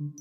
Many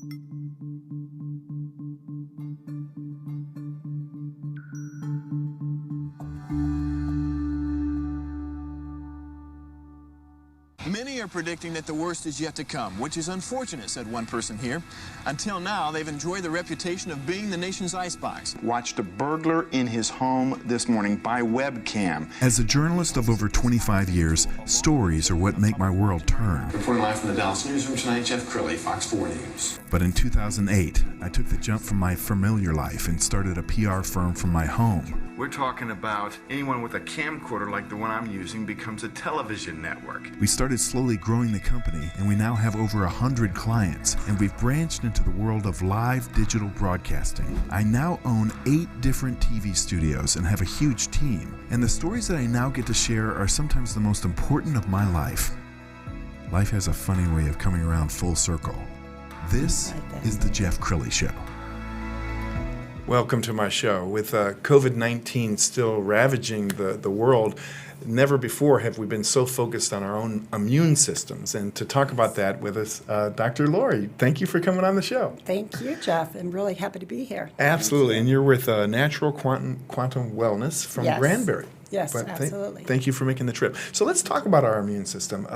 are predicting that the worst is yet to come, which is unfortunate, said one person here. Until now, they've enjoyed the reputation of being the nation's icebox. Watched a burglar in his home this morning by webcam. As a journalist of over 25 years, stories are what make my world turn. Reporting live from the Dallas newsroom tonight, Jeff Crilley, Fox 4 News. But in 2008, I took the jump from my familiar life and started a PR firm from my home. We're talking about anyone with a camcorder like the one I'm using becomes a television network. We started slowly growing the company, and we now have over 100 clients, and we've branched into the world of live digital broadcasting. I now own 8 different TV studios and have a huge team, and the stories that I now get to share are sometimes the most important of my life. Life has a funny way of coming around full circle. This is the Jeff Crilley Show. Welcome to my show. With COVID-19 still ravaging the world, never before have we been so focused on our own immune systems. And to talk about that with us, Dr. Lori, thank you for coming on the show. Thank you, Jeff. I'm really happy to be here. Absolutely. And you're with Natural Quantum Wellness from Granbury. Yes, absolutely. Thank you for making the trip. So let's talk about our immune system.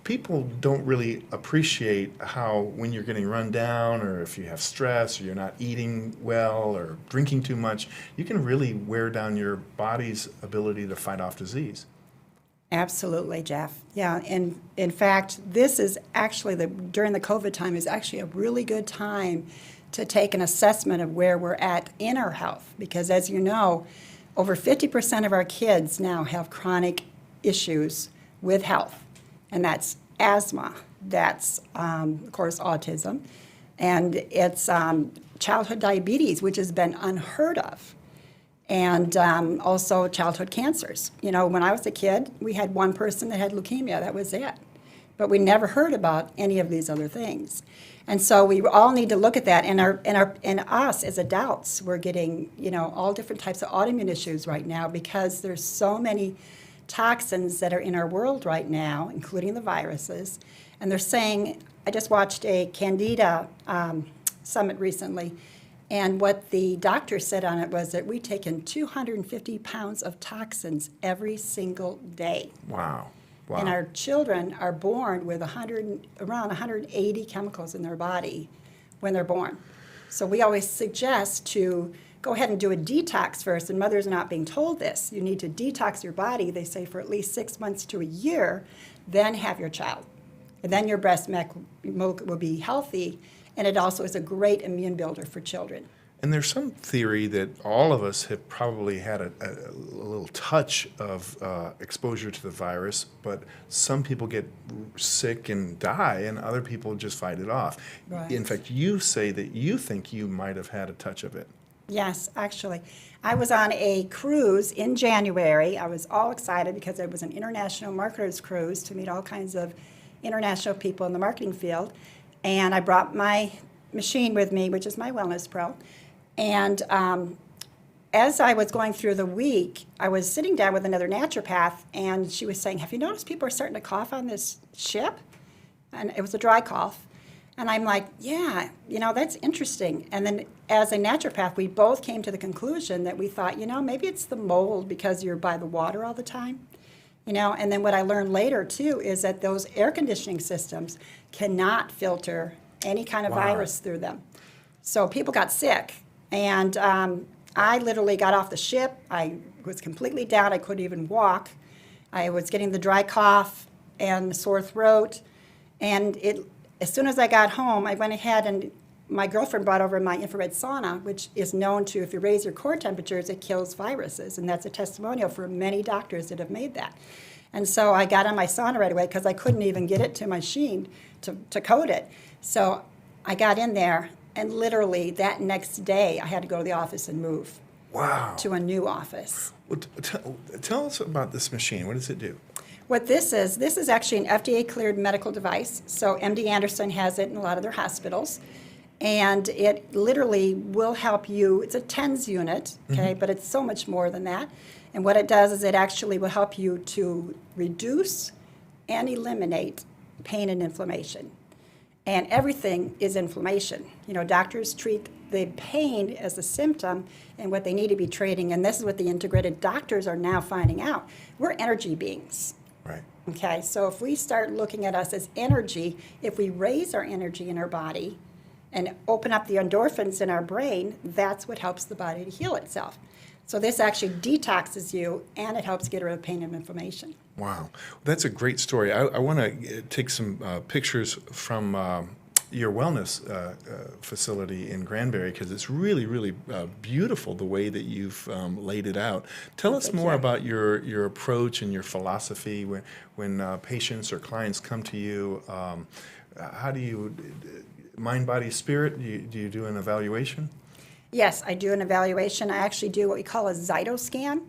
People don't really appreciate how when you're getting run down, or if you have stress, or you're not eating well, or drinking too much, you can really wear down your body's ability to fight off disease. Absolutely, Jeff. Yeah, and in fact, this is actually, during the COVID time, is actually a really good time to take an assessment of where we're at in our health. Because as you know, over 50% of our kids now have chronic issues with health. And that's asthma, that's, of course, autism, and it's childhood diabetes, which has been unheard of, and also childhood cancers. You know, when I was a kid, we had one person that had leukemia, that was it. But we never heard about any of these other things. And so we all need to look at that, and us as adults, we're getting, you know, all different types of autoimmune issues right now because there's so many toxins that are in our world right now, including the viruses. And they're saying, I just watched a Candida summit recently, and what the doctor said on it was that we take in 250 pounds of toxins every single day. Wow. And our children are born with around 180 chemicals in their body when they're born. So we always suggest to go ahead and do a detox first, and mothers are not being told this. You need to detox your body, they say, for at least 6 months to a year, then have your child. And then your breast milk will be healthy, and it also is a great immune builder for children. And there's some theory that all of us have probably had a little touch of exposure to the virus, but some people get sick and die, and other people just fight it off. Right. In fact, you say that you think you might have had a touch of it. Yes, actually. I was on a cruise in January. I was all excited because it was an international marketers cruise to meet all kinds of international people in the marketing field. And I brought my machine with me, which is my Wellness Pro. And as I was going through the week, I was sitting down with another naturopath, and she was saying, have you noticed people are starting to cough on this ship? And it was a dry cough. And I'm like, yeah, you know, that's interesting. And then as a naturopath, we both came to the conclusion that we thought, you know, maybe it's the mold because you're by the water all the time. You know, and then what I learned later, too, is that those air conditioning systems cannot filter any kind of virus through them. So people got sick. And I literally got off the ship. I was completely down. I couldn't even walk. I was getting the dry cough and the sore throat. And as soon as I got home, I went ahead and my girlfriend brought over my infrared sauna, which is known to, if you raise your core temperatures, it kills viruses. And that's a testimonial for many doctors that have made that. And so I got on my sauna right away because I couldn't even get it to my machine to code it. So I got in there, and literally that next day, I had to go to the office and move. Wow. To a new office. Well, tell us about this machine. What does it do? What this is actually an FDA-cleared medical device. So MD Anderson has it in a lot of their hospitals. And it literally will help you. It's a TENS unit, okay, but it's so much more than that. And what it does is it actually will help you to reduce and eliminate pain and inflammation. And everything is inflammation. You know, doctors treat the pain as a symptom and what they need to be treating, and this is what the integrated doctors are now finding out. We're energy beings. Right. Okay, so if we start looking at us as energy, if we raise our energy in our body and open up the endorphins in our brain, that's what helps the body to heal itself. So this actually detoxes you, and it helps get rid of pain and inflammation. Wow, that's a great story. I want to take some pictures from your wellness facility in Granbury, because it's really, really beautiful the way that you've laid it out. Tell us more about your approach and your philosophy when patients or clients come to you. How do you, mind, body, spirit, do you do an evaluation? Yes, I do an evaluation. I actually do what we call a Zytoscan.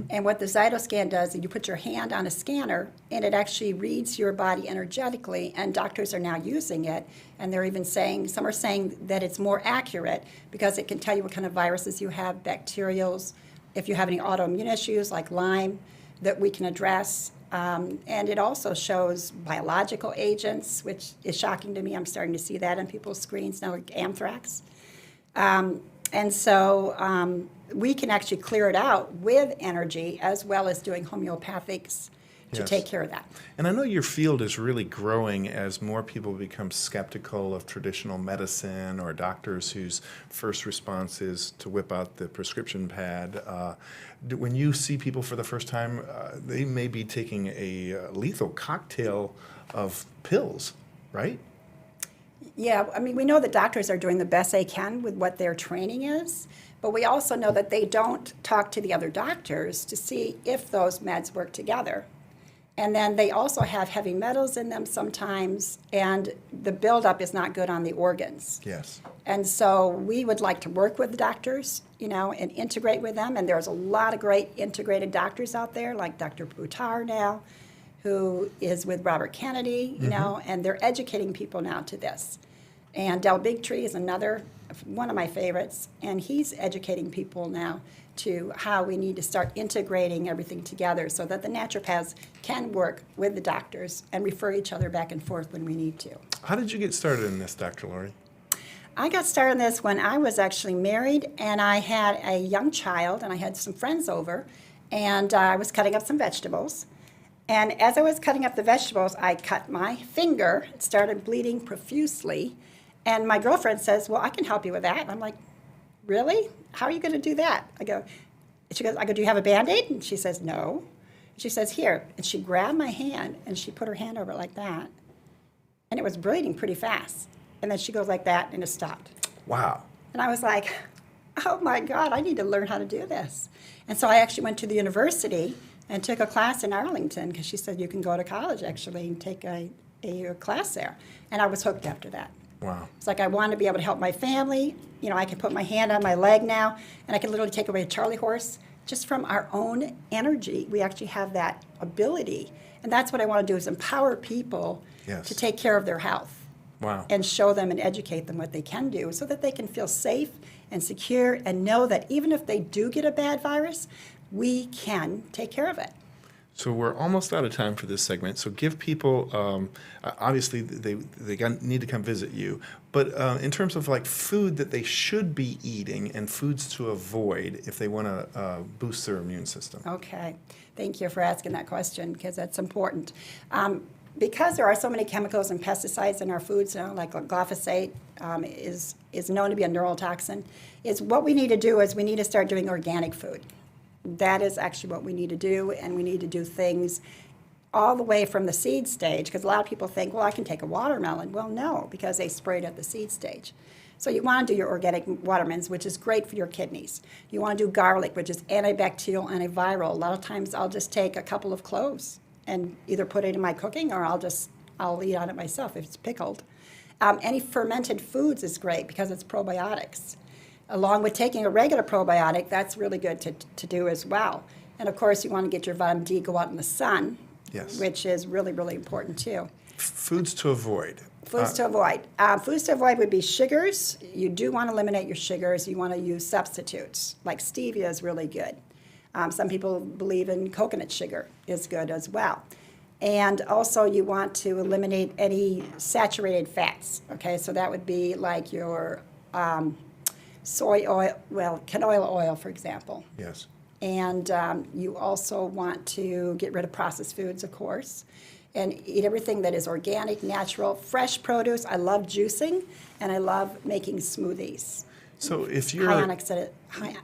And what the Zytoscan does is you put your hand on a scanner, and it actually reads your body energetically, and doctors are now using it. And they're even saying, some are saying that it's more accurate because it can tell you what kind of viruses you have, bacterials, if you have any autoimmune issues like Lyme that we can address. And it also shows biological agents, which is shocking to me. I'm starting to see that on people's screens now, like anthrax. And so we can actually clear it out with energy as well as doing homeopathics to take care of that. And I know your field is really growing as more people become skeptical of traditional medicine, or doctors whose first response is to whip out the prescription pad. When you see people for the first time, they may be taking a lethal cocktail of pills, right? Yeah, I mean, we know that doctors are doing the best they can with what their training is, but we also know that they don't talk to the other doctors to see if those meds work together. And then they also have heavy metals in them sometimes, and the buildup is not good on the organs. Yes. And so we would like to work with the doctors, you know, and integrate with them. And there's a lot of great integrated doctors out there, like Dr. Buttar now, who is with Robert Kennedy, you know, and they're educating people now to this. And Del Bigtree is one of my favorites, and he's educating people now to how we need to start integrating everything together so that the naturopaths can work with the doctors and refer each other back and forth when we need to. How did you get started in this, Dr. Lori? I got started in this when I was actually married, and I had a young child, and I had some friends over, and I was cutting up some vegetables. And as I was cutting up the vegetables, I cut my finger. It started bleeding profusely. And my girlfriend says, well, I can help you with that. And I'm like, really? How are you going to do that? I go, do you have a Band-Aid? And she says, no. She says, here. And she grabbed my hand, and she put her hand over it like that. And it was bleeding pretty fast. And then she goes like that, and it stopped. Wow. And I was like, oh, my God, I need to learn how to do this. And so I actually went to the university and took a class in Arlington, because she said you can go to college, actually, and take a class there. And I was hooked after that. Wow. It's like I want to be able to help my family. You know, I can put my hand on my leg now, and I can literally take away a Charlie horse just from our own energy. We actually have that ability. And that's what I want to do, is empower people to take care of their health. Wow. And show them and educate them what they can do so that they can feel safe and secure and know that even if they do get a bad virus, we can take care of it. So we're almost out of time for this segment. So give people, obviously they need to come visit you, but in terms of like food that they should be eating and foods to avoid if they want to boost their immune system. Okay, thank you for asking that question, because that's important. Because there are so many chemicals and pesticides in our foods now, like glyphosate is known to be a neurotoxin, is what we need to do is we need to start doing organic food. That is actually what we need to do, and we need to do things all the way from the seed stage, because a lot of people think, well, I can take a watermelon. Well, no, because they sprayed at the seed stage. So you want to do your organic watermelons, which is great for your kidneys. You want to do garlic, which is antibacterial, antiviral. A lot of times I'll just take a couple of cloves and either put it in my cooking, or I'll eat on it myself if it's pickled. Any fermented foods is great because it's probiotics. Along with taking a regular probiotic, that's really good to do as well. And of course, you want to get your vitamin D, go out in the sun, which is really, really important too. Foods to avoid. Foods to avoid. Foods to avoid would be sugars. You do want to eliminate your sugars. You want to use substitutes. Like stevia is really good. Some people believe in coconut sugar is good as well. And also you want to eliminate any saturated fats, okay? So that would be like your soy oil, well, canola oil, for example. Yes. And you also want to get rid of processed foods, of course, and eat everything that is organic, natural, fresh produce. I love juicing, and I love making smoothies. So if you're High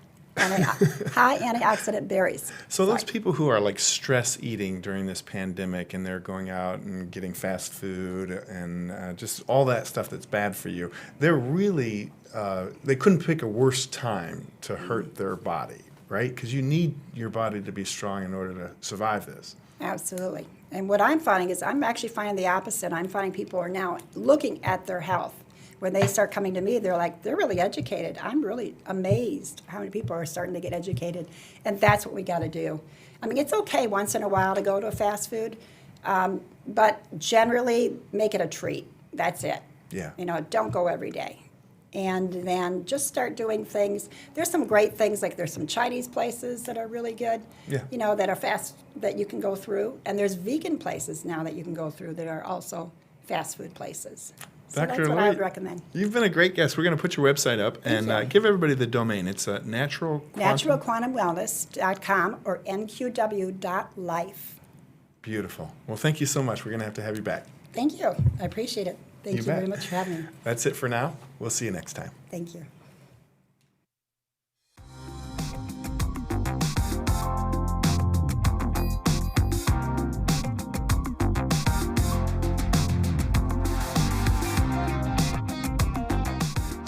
antioxidant berries. So those people who are like stress eating during this pandemic and they're going out and getting fast food and just all that stuff that's bad for you, they're really, they couldn't pick a worse time to hurt their body, right? Because you need your body to be strong in order to survive this. Absolutely. And what I'm finding is I'm actually finding the opposite. I'm finding people are now looking at their health. When they start coming to me, they're like, they're really educated. I'm really amazed how many people are starting to get educated. And that's what we got to do. I mean, it's okay once in a while to go to a fast food, but generally make it a treat. That's it. Yeah. You know, don't go every day. And then just start doing things. There's some great things, like there's some Chinese places that are really good, Yeah. you know, that are fast, that you can go through. And there's vegan places now that you can go through that are also fast food places. So that's what I would recommend. You've been a great guest. We're going to put your website up and you. give everybody the domain. It's naturalquantumwellness.com or nqw.life. Beautiful. Well, thank you so much. We're going to have you back. Thank you. I appreciate it. Thank you bet. very much for having me. That's it for now. We'll see you next time. Thank you.